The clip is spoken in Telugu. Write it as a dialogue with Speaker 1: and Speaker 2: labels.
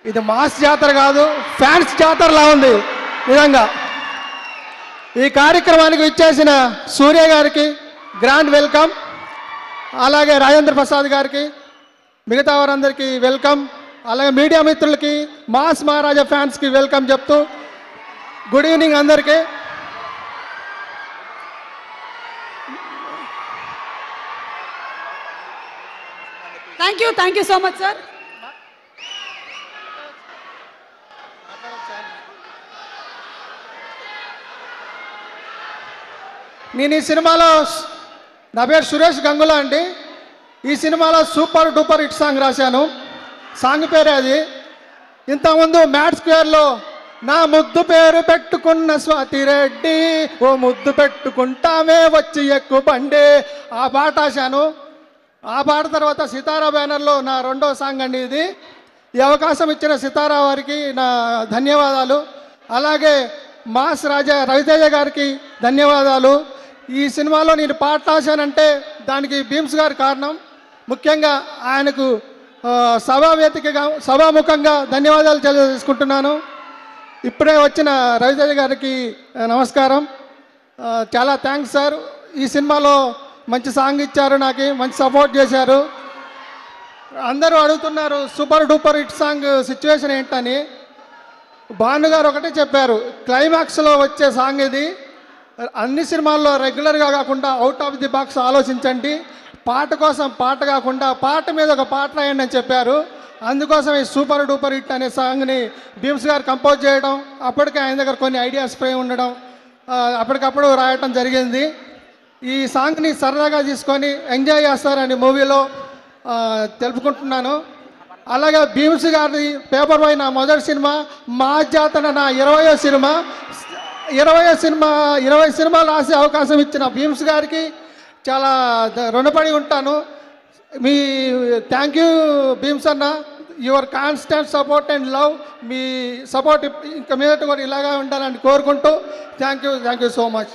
Speaker 1: ఇది మాస్ జాతర కాదు, ఫ్యాన్స్ జాతరలా ఉంది నిజంగా. ఈ కార్యక్రమానికి ఇచ్చేసిన సూర్య గారికి గ్రాండ్ వెల్కమ్, అలాగే రాజేంద్ర ప్రసాద్ గారికి, మిగతా వారందరికీ వెల్కమ్, అలాగే మీడియా మిత్రులకి, మాస్ మహారాజా ఫ్యాన్స్కి వెల్కమ్ చెప్తూ గుడ్ ఈవినింగ్ అందరికీ.
Speaker 2: Thank you so much sir.
Speaker 1: నేను ఈ సినిమాలో, నా పేరు సురేష్ గంగుల అండి. ఈ సినిమాలో సూపర్ డూపర్ హిట్ సాంగ్ రాశాను. సాంగ్ పేరే అది. ఇంతకుముందు మ్యాట్ స్క్వేర్లో నా ముద్దు పేరు పెట్టుకున్న స్వాతి రెడ్డి, ఓ ముద్దు పెట్టుకుంటామే వచ్చి ఎక్కువ బండి, ఆ పాట రాశాను. ఆ పాట తర్వాత సితారా బ్యానర్లో నా రెండో సాంగ్ అండి ఇది. ఈ అవకాశం ఇచ్చిన సితారా వారికి నా ధన్యవాదాలు. అలాగే మాస్ రాజా రవితేజ గారికి ధన్యవాదాలు. ఈ సినిమాలో నేను పాట రాశానంటే దానికి భీమ్స్ గారి కారణం. ముఖ్యంగా ఆయనకు సభాముఖంగా ధన్యవాదాలు తెలియజేసుకుంటున్నాను. ఇప్పుడే వచ్చిన రవితేజ గారికి నమస్కారం. చాలా థ్యాంక్స్ సార్. ఈ సినిమాలో మంచి సాంగ్ ఇచ్చారు, నాకు మంచి సపోర్ట్ చేశారు. అందరూ అడుగుతున్నారు super duper hit song situation ఏంటని. భాను గారు ఒకటే చెప్పారు, క్లైమాక్స్లో వచ్చే సాంగ్ ఇది. అన్ని సినిమాల్లో రెగ్యులర్గా కాకుండా అవుట్ ఆఫ్ ది బాక్స్ ఆలోచించండి, పాట కోసం పాట కాకుండా పాట మీద ఒక పాట రాయండి అని చెప్పారు. అందుకోసం ఈ సూపర్ డూపర్ హిట్ అనే సాంగ్ని భీమ్స్ గారు కంపోజ్ చేయడం, అప్పటికే ఆయన దగ్గర కొన్ని ఐడియాస్ ఫ్రేమ్ ఉండడం, అప్పటికప్పుడు రాయటం జరిగింది. ఈ సాంగ్ని సరదాగా తీసుకొని ఎంజాయ్ చేస్తారని మూవీలో తెలుపుకుంటున్నాను. అలాగే భీమ్స్ గారి పేపర్ బాయ్ నా మొదటి సినిమా, మా జాతర నా 20వ సినిమా. 20 సినిమాలు రాసే అవకాశం ఇచ్చిన భీమ్స్ గారికి చాలా రుణపడి ఉంటాను. మీ థ్యాంక్ యూ భీమ్స్ అన్న, your constant support and love. Me support ఇంకా మీదట కూడా ఇలాగా ఉండాలని కోరుకుంటూ థ్యాంక్ యూ సో మచ్.